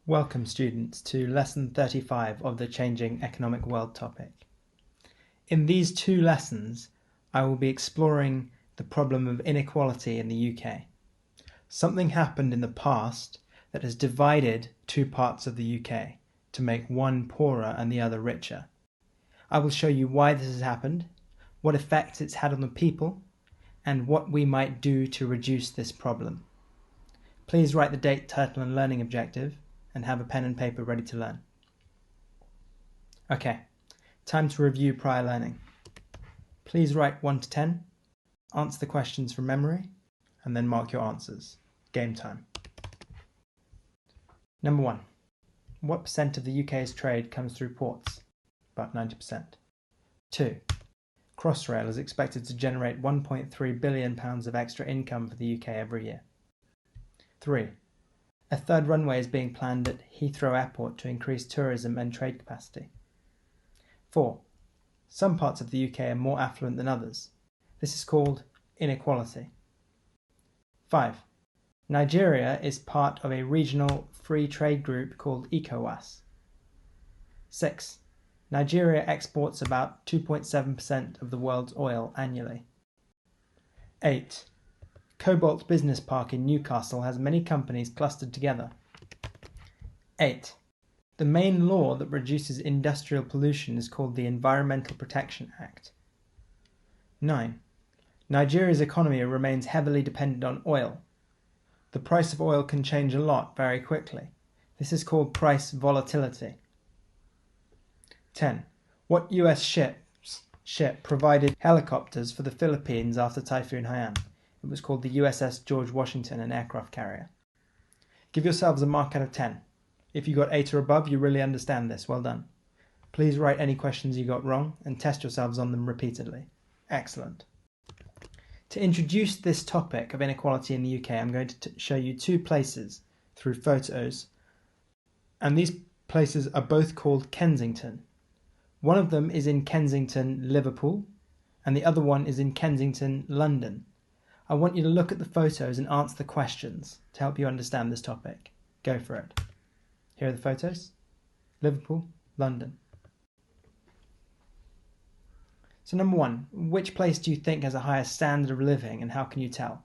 Welcome students to lesson 35 of the Changing Economic World topic. In these two lessons, I will be exploring the problem of inequality in the UK. Something happened in the past that has divided two parts of the UK to make one poorer and the other richer. I will show you why this has happened, what effects it's had on the people, and what we might do to reduce this problem. Please write the date, title and learning objective, and have a pen and paper ready to learn. Okay, time to review prior learning. Please write 1 to 10, answer the questions from memory, and then mark your answers. Game time. Number 1. What percent of the UK's trade comes through ports? About 90%. 2. Crossrail is expected to generate £1.3 billion of extra income for the UK every year. 3. A third runway is being planned at Heathrow Airport to increase tourism and trade capacity. 4. Some parts of the UK are more affluent than others. This is called inequality. 5. Nigeria is part of a regional free trade group called ECOWAS. 6. Nigeria exports about 2.7% of the world's oil annually. 8. Cobalt Business Park in Newcastle has many companies clustered together. 8. The main law that reduces industrial pollution is called the Environmental Protection Act. 9. Nigeria's economy remains heavily dependent on oil. The price of oil can change a lot very quickly. This is called price volatility. 10. What US ship provided helicopters for the Philippines after Typhoon Haiyan? It was called the USS George Washington, an aircraft carrier. Give yourselves a mark out of 10. If you got 8 or above, you really understand this. Well done. Please write any questions you got wrong and test yourselves on them repeatedly. Excellent. To introduce this topic of inequality in the UK, I'm going to show you two places through photos. And these places are both called Kensington. One of them is in Kensington, Liverpool, and the other one is in Kensington, London. I want you to look at the photos and answer the questions to help you understand this topic. Go for it. Here are the photos. Liverpool, London. So number 1, which place do you think has a higher standard of living and how can you tell?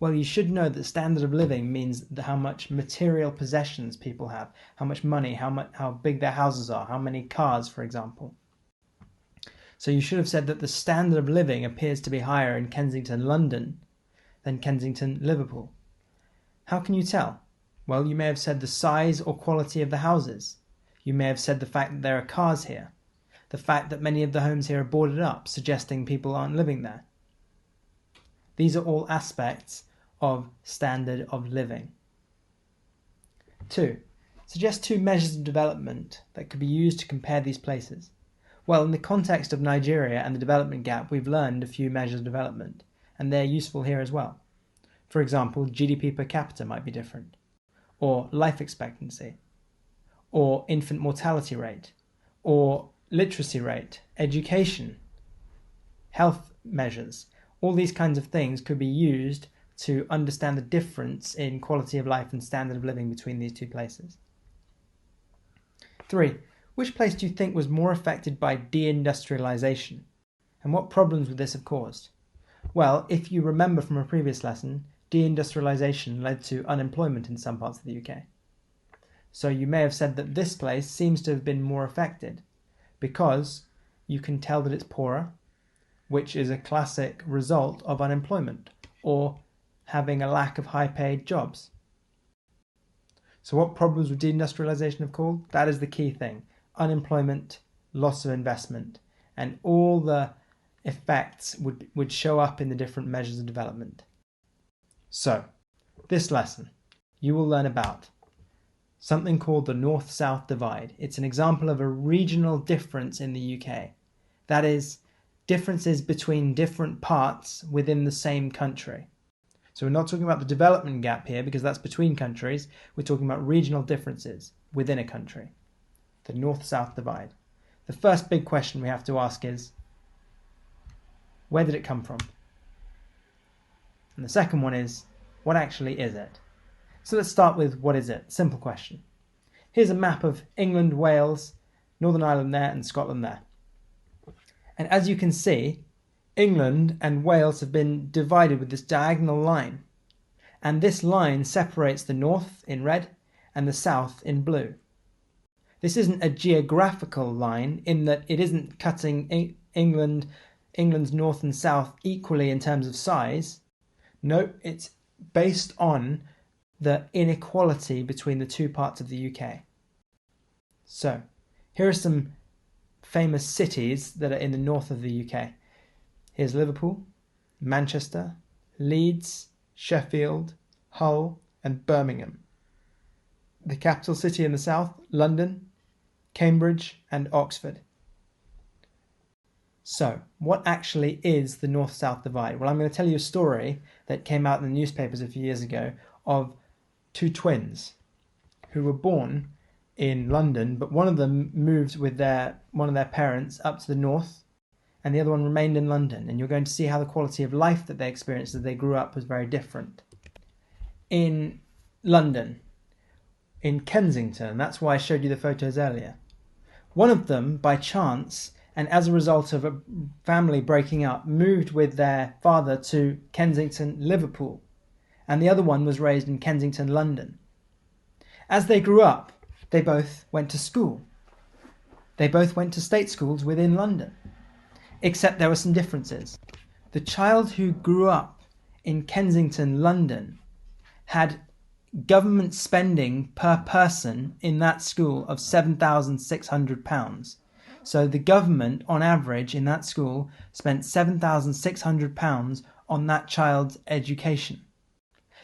Well, you should know that standard of living means how much material possessions people have, how much money, how big their houses are, how many cars, for example. So you should have said that the standard of living appears to be higher in Kensington, London than Kensington, Liverpool. How can you tell? Well, you may have said the size or quality of the houses. You may have said the fact that there are cars here. The fact that many of the homes here are boarded up, suggesting people aren't living there. These are all aspects of standard of living. 2. Suggest 2 measures of development that could be used to compare these places. Well, in the context of Nigeria and the development gap, we've learned a few measures of development, and they're useful here as well. For example, GDP per capita might be different, or life expectancy, or infant mortality rate, or literacy rate, education, health measures. All these kinds of things could be used to understand the difference in quality of life and standard of living between these two places. 3. Which place do you think was more affected by deindustrialization? And what problems would this have caused? Well, if you remember from a previous lesson, deindustrialization led to unemployment in some parts of the UK. So you may have said that this place seems to have been more affected because you can tell that it's poorer, which is a classic result of unemployment or having a lack of high-paid jobs. So what problems would deindustrialization have caused? That is the key thing. Unemployment, loss of investment, and all the effects would show up in the different measures of development. So, this lesson, you will learn about something called the North-South divide. It's an example of a regional difference in the UK. That is, differences between different parts within the same country. So we're not talking about the development gap here because that's between countries. We're talking about regional differences within a country. The North-South divide. The first big question we have to ask is, where did it come from? And the second one is, what actually is it? So let's start with what is it? Simple question. Here's a map of England, Wales, Northern Ireland there, and Scotland there. And as you can see, England and Wales have been divided with this diagonal line. And this line separates the north in red and the south in blue. This isn't a geographical line in that it isn't cutting England's north and south equally in terms of size. No, it's based on the inequality between the two parts of the UK. So, here are some famous cities that are in the north of the UK. Here's Liverpool, Manchester, Leeds, Sheffield, Hull, and Birmingham. The capital city in the south, London, Cambridge, and Oxford. So, what actually is the north-south divide? Well, I'm going to tell you a story that came out in the newspapers a few years ago of two twins who were born in London, but one of them moved with one of their parents up to the north, and the other one remained in London. And you're going to see how the quality of life that they experienced as they grew up was very different. In London, in Kensington, that's why I showed you the photos earlier. One of them, by chance, and as a result of a family breaking up, moved with their father to Kensington, Liverpool, and the other one was raised in Kensington, London. As they grew up, they both went to school. They both went to state schools within London, except there were some differences. The child who grew up in Kensington, London, had government spending per person in that school of £7,600. So the government, on average, in that school, spent £7,600 on that child's education.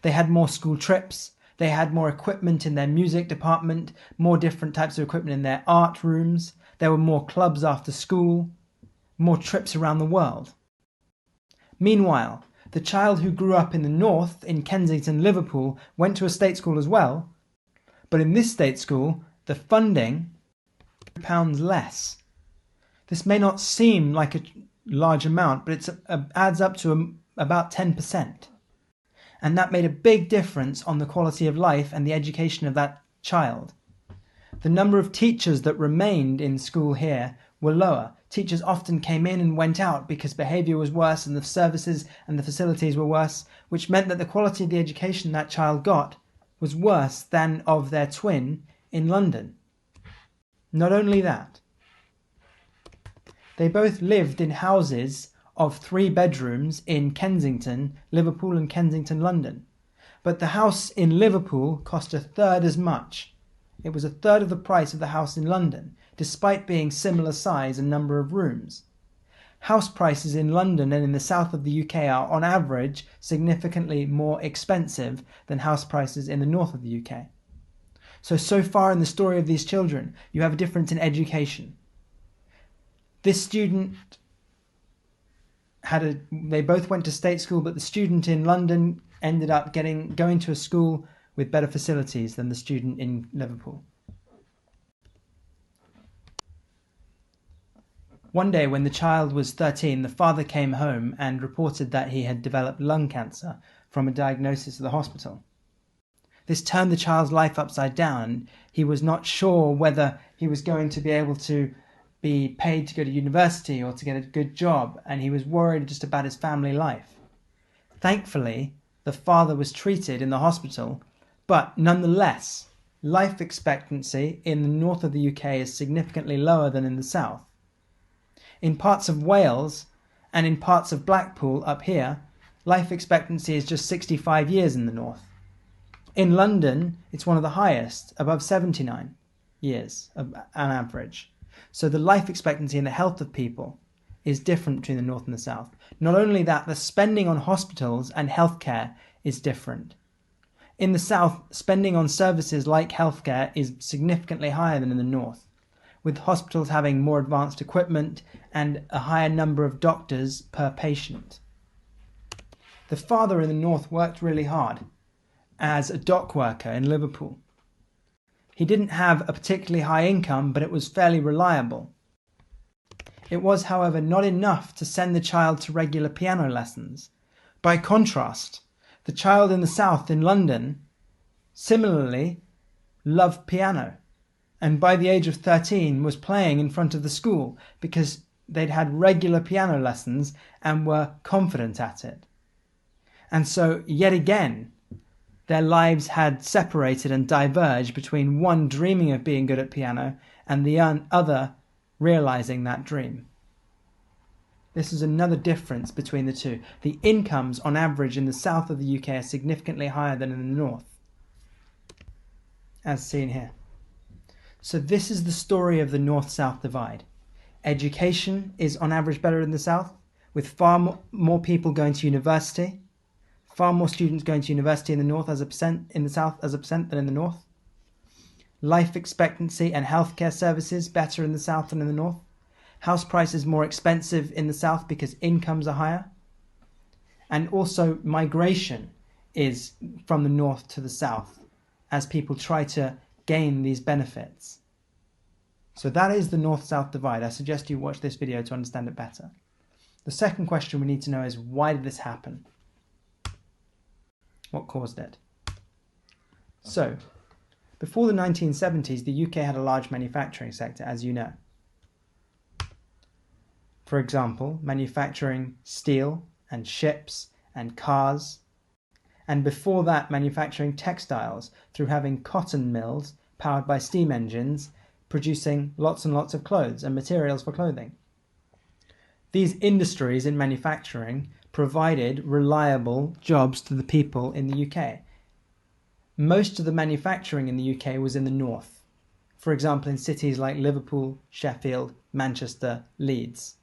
They had more school trips, they had more equipment in their music department, more different types of equipment in their art rooms, there were more clubs after school, more trips around the world. Meanwhile, the child who grew up in the north, in Kensington, Liverpool, went to a state school as well, but in this state school, the funding £100 less. This may not seem like a large amount, but it adds up to about 10%. And that made a big difference on the quality of life and the education of that child. The number of teachers that remained in school here were lower. Teachers often came in and went out because behaviour was worse and the services and the facilities were worse, which meant that the quality of the education that child got was worse than of their twin in London. Not only that, they both lived in houses of 3 bedrooms in Kensington, Liverpool and Kensington, London. But the house in Liverpool cost a third as much. It was a third of the price of the house in London, despite being similar size and number of rooms. House prices in London and in the south of the UK are, on average, significantly more expensive than house prices in the north of the UK. So far in the story of these children, you have a difference in education. This student they both went to state school, but the student in London ended up going to a school with better facilities than the student in Liverpool. One day when the child was 13, the father came home and reported that he had developed lung cancer from a diagnosis at the hospital. This turned the child's life upside down. He was not sure whether he was going to be able to be paid to go to university or to get a good job, and he was worried just about his family life. Thankfully, the father was treated in the hospital, but nonetheless, life expectancy in the north of the UK is significantly lower than in the south. In parts of Wales and in parts of Blackpool up here, life expectancy is just 65 years in the north. In London, it's one of the highest, above 79 years on average. So the life expectancy and the health of people is different between the north and the south. Not only that, the spending on hospitals and healthcare is different. In the south, spending on services like healthcare is significantly higher than in the north, with hospitals having more advanced equipment and a higher number of doctors per patient. The father in the north worked really hard as a dock worker in Liverpool. He didn't have a particularly high income, but it was fairly reliable. It was, however, not enough to send the child to regular piano lessons. By contrast, the child in the south in London similarly loved piano. and by the age of 13 was playing in front of the school because they'd had regular piano lessons and were confident at it. And so, yet again, their lives had separated and diverged between one dreaming of being good at piano and the other realizing that dream. This is another difference between the two. The incomes on average in the south of the UK are significantly higher than in the north, as seen here. So this is the story of the north-south divide. Education is on average better in the south, with far more people going to university, far more students going to university in the north as a percent, in the south as a percent than in the north. Life expectancy and healthcare services better in the south than in the north. House prices more expensive in the south because incomes are higher. And also migration is from the north to the south as people try to gain these benefits. So that is the north-south divide. I suggest you watch this video to understand it better. The second question we need to know is, why did this happen? What caused it? So, before the 1970s, the UK had a large manufacturing sector, as you know. For example, manufacturing steel and ships and cars. And before that, manufacturing textiles through having cotton mills powered by steam engines, producing lots and lots of clothes and materials for clothing. These industries in manufacturing provided reliable jobs to the people in the UK. Most of the manufacturing in the UK was in the north, for example in cities like Liverpool, Sheffield, Manchester, Leeds.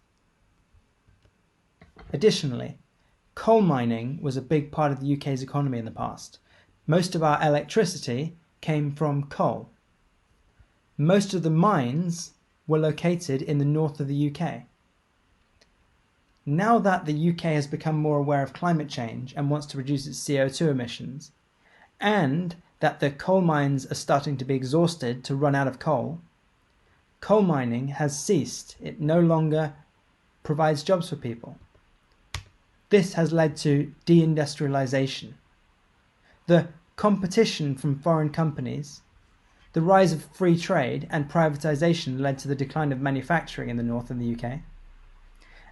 Additionally, coal mining was a big part of the UK's economy in the past. Most of our electricity came from coal. Most of the mines were located in the north of the UK. Now that the UK has become more aware of climate change and wants to reduce its CO2 emissions, and that the coal mines are starting to be exhausted to run out of coal, coal mining has ceased. It no longer provides jobs for people. This has led to deindustrialization. The competition from foreign companies, the rise of free trade and privatization led to the decline of manufacturing in the north and the UK.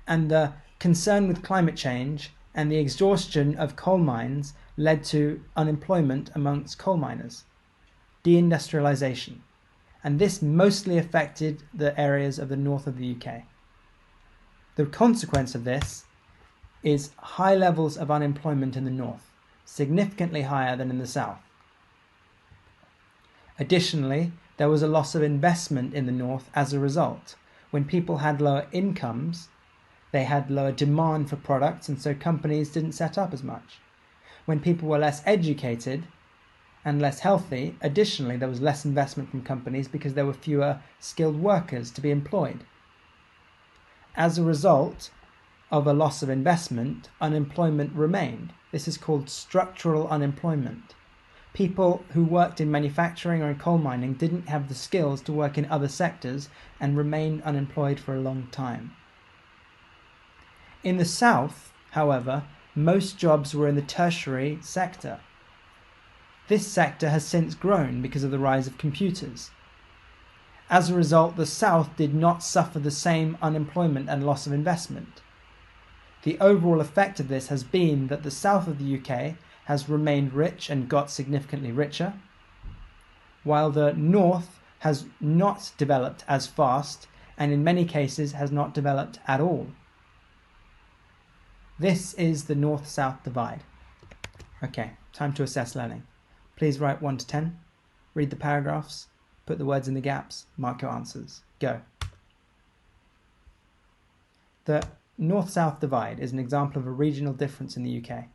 And the concern with climate change and the exhaustion of coal mines led to unemployment amongst coal miners, deindustrialization. And this mostly affected the areas of the north of the UK. The consequence of this is high levels of unemployment in the north, significantly higher than in the south. Additionally, there was a loss of investment in the north as a result. When people had lower incomes, they had lower demand for products, and so companies didn't set up as much. When people were less educated and less healthy, additionally, there was less investment from companies because there were fewer skilled workers to be employed. As a result of a loss of investment, unemployment remained. This is called structural unemployment. People who worked in manufacturing or in coal mining didn't have the skills to work in other sectors and remained unemployed for a long time. In the south, however, most jobs were in the tertiary sector. This sector has since grown because of the rise of computers. As a result, the south did not suffer the same unemployment and loss of investment. The overall effect of this has been that the south of the UK has remained rich and got significantly richer, while the north has not developed as fast and in many cases has not developed at all. This is the north-south divide. Okay, time to assess learning. Please write 1 to 10, read the paragraphs, put the words in the gaps, mark your answers. Go. The north-south divide is an example of a regional difference in the UK.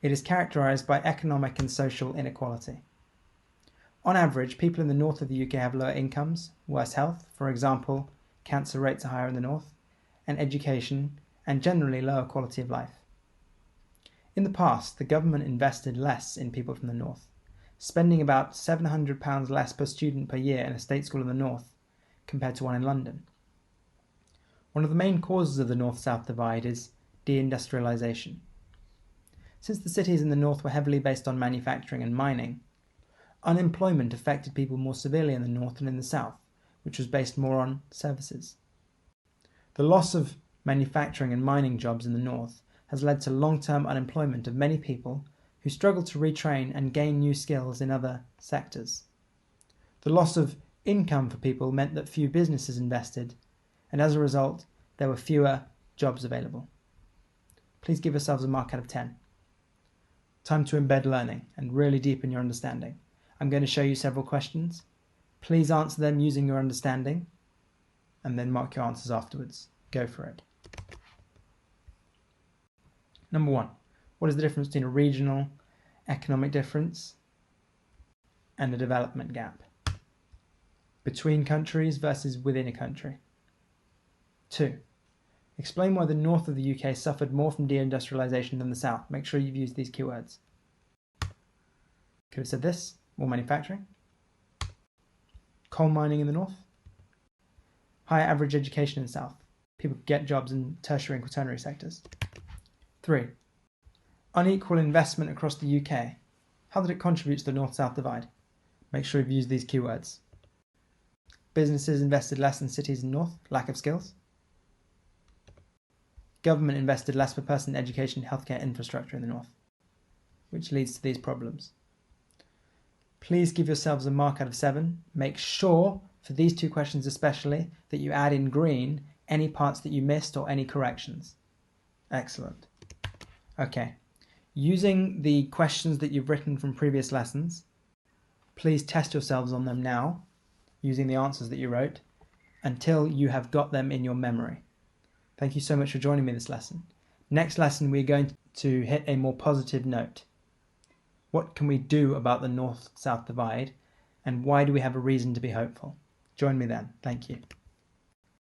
It is characterised by economic and social inequality. On average, people in the north of the UK have lower incomes, worse health, for example, cancer rates are higher in the north, and education, and generally lower quality of life. In the past, the government invested less in people from the north, spending about £700 less per student per year in a state school in the north compared to one in London. One of the main causes of the north-south divide is deindustrialization. Since the cities in the north were heavily based on manufacturing and mining, Unemployment affected people more severely in the north than in the south, which was based more on services. The loss of manufacturing and mining jobs in the north has led to long-term unemployment of many people who struggle to retrain and gain new skills in other sectors. The loss of income for people meant that few businesses invested, and as a result, there were fewer jobs available. Please give yourselves a mark out of 10. Time to embed learning and really deepen your understanding. I'm going to show you several questions. Please answer them using your understanding, and then mark your answers afterwards. Go for it. Number 1. What is the difference between a regional economic difference and a development gap? Between countries versus within a country. 2. Explain why the north of the UK suffered more from deindustrialisation than the south. Make sure you've used these keywords. Could have said this, more manufacturing. Coal mining in the north. Higher average education in the south. People get jobs in tertiary and quaternary sectors. 3. Unequal investment across the UK. How did it contribute to the north-south divide? Make sure you've used these keywords. Businesses invested less in cities in north, lack of skills. Government invested less per person in education and healthcare infrastructure in the north, which leads to these problems. Please give yourselves a mark out of 7. Make sure, for these 2 questions especially, that you add in green any parts that you missed or any corrections. Excellent. Okay, using the questions that you've written from previous lessons, please test yourselves on them now, using the answers that you wrote, until you have got them in your memory. Thank you so much for joining me this lesson. Next lesson, we're going to hit a more positive note. What can we do about the north-south divide, and why do we have a reason to be hopeful? Join me then. Thank you.